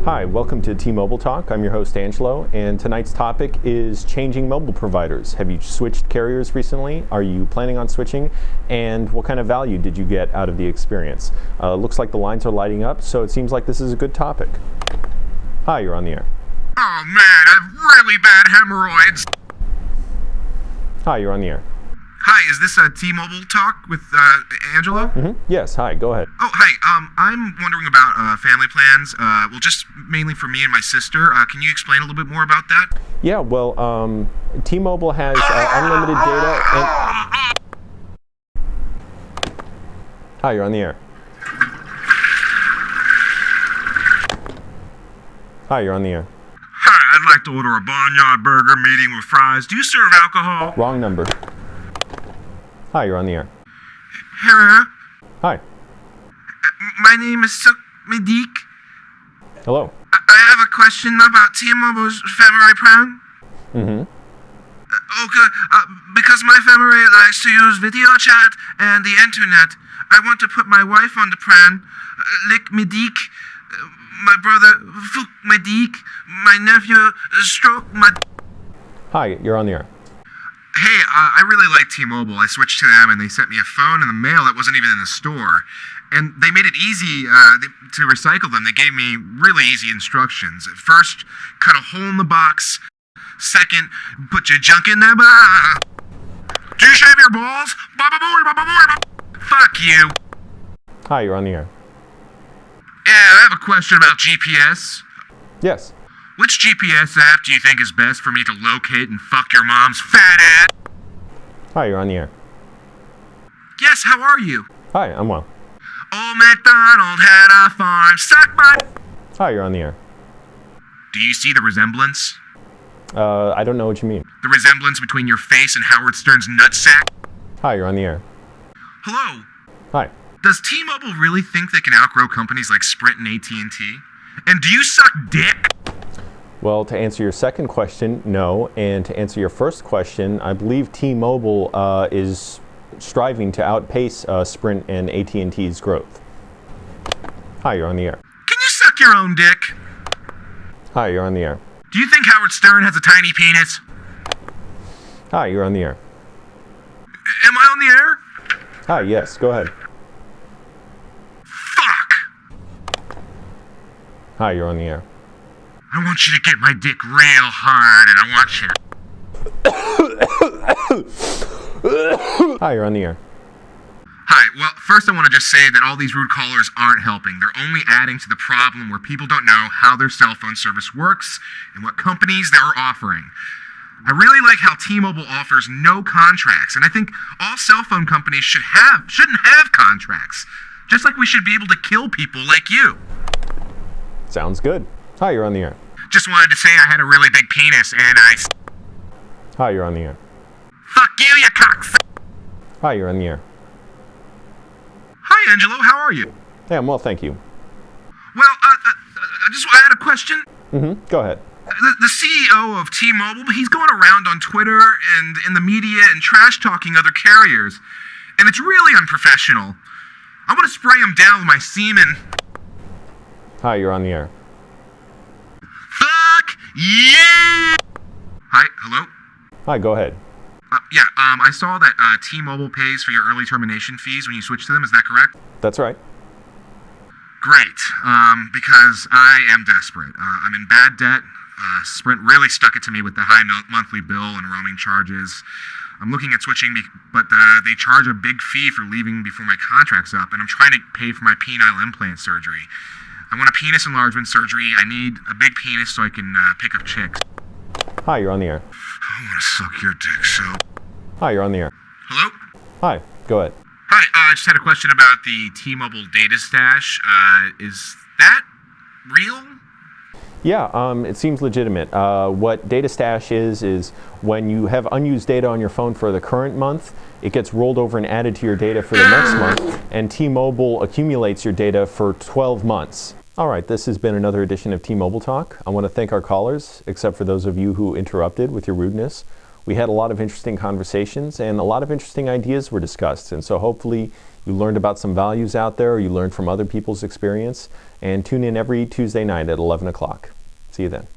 Hi, welcome to T-Mobile Talk. I'm your host Angelo, and tonight's topic is changing mobile providers. Have you switched carriers recently? Are you planning on switching? And what kind of value did you get out of the experience? Looks like the lines are lighting up, so it seems like this is a good topic. Hi, you're on the air. Oh man, I have really bad hemorrhoids. Hi, you're on the air. Hi, is this a T-Mobile Talk with Angelo? Yes, hi, go ahead. Oh, hi. I'm wondering about family plans. Well, just mainly for me and my sister. Can you explain a little bit more about that? Yeah, well, T-Mobile has unlimited data and... Hi, you're on the air. Hi, you're on the air. Hi, I'd like to order a barnyard burger, medium with fries. Do you serve alcohol? Wrong number. Hi, you're on the air. Hello? Hi. My name is Medik. Hello. I have a question about T-Mobile's family plan. Okay, because my family likes to use video chat and the internet, I want to put my wife on the plan. Lick Medik, my brother Fuk Medik, my nephew Stroke Medik. Hi, you're on the air. Hey, I really like T-Mobile. I switched to them and they sent me a phone in the mail that wasn't even in the store. And they made it easy to recycle them. They gave me really easy instructions. First, cut a hole in the box. Second, put your junk in there. Do you shave your balls? Fuck you. Hi, you're on the air. Yeah, I have a question about GPS. Yes. Which GPS app do you think is best for me to locate and fuck your mom's fat ass? Hi, you're on the air. Yes, how are you? Hi, I'm well. Old MacDonald had a farm, suck my... Hi, you're on the air. Do you see the resemblance? I don't know what you mean. The resemblance between your face and Howard Stern's nutsack? Hi, you're on the air. Hello? Hi. Does T-Mobile really think they can outgrow companies like Sprint and AT&T? And do you suck dick? Well, to answer your second question, no. And to answer your first question, I believe T-Mobile is striving to outpace Sprint and AT&T's growth. Hi, you're on the air. Can you suck your own dick? Hi, you're on the air. Do you think Howard Stern has a tiny penis? Hi, you're on the air. Am I on the air? Hi, yes, go ahead. Fuck! Hi, you're on the air. I want you to get my dick real hard, and I want you... Hi, you're on the air. Hi, well, first I want to just say that all these rude callers aren't helping. They're only adding to the problem where people don't know how their cell phone service works and what companies they're offering. I really like how T-Mobile offers no contracts, and I think all cell phone companies shouldn't have contracts. Just like we should be able to kill people like you. Sounds good. Hi, you're on the air. Just wanted to say I had a really big penis, and I... Hi, you're on the air. Fuck you cocks! Hi, you're on the air. Hi, Angelo, how are you? Hey, I'm well, thank you. Well, I had a question. Go ahead. The CEO of T-Mobile, he's going around on Twitter and in the media and trash-talking other carriers, and it's really unprofessional. I want to spray him down with my semen. Hi, you're on the air. Fuck yeah! Hi, hello? Hi, go ahead. I saw that T-Mobile pays for your early termination fees when you switch to them, is that correct? That's right. Great, because I am desperate. I'm in bad debt. Sprint really stuck it to me with the high monthly bill and roaming charges. I'm looking at switching, but they charge a big fee for leaving before my contract's up, and I'm trying to pay for my penile implant surgery. I want a penis enlargement surgery. I need a big penis so I can pick up chicks. Hi, you're on the air. I want to suck your dick so... Hi, you're on the air. Hello? Hi, go ahead. Hi, I just had a question about the T-Mobile data stash. Is that real? Yeah, it seems legitimate. What data stash is when you have unused data on your phone for the current month, it gets rolled over and added to your data for the next month, and T-Mobile accumulates your data for 12 months. All right, this has been another edition of T-Mobile Talk. I want to thank our callers, except for those of you who interrupted with your rudeness. We had a lot of interesting conversations and a lot of interesting ideas were discussed, and so hopefully you learned about some values out there, or you learned from other people's experience. And tune in every Tuesday night at 11 o'clock. See you then.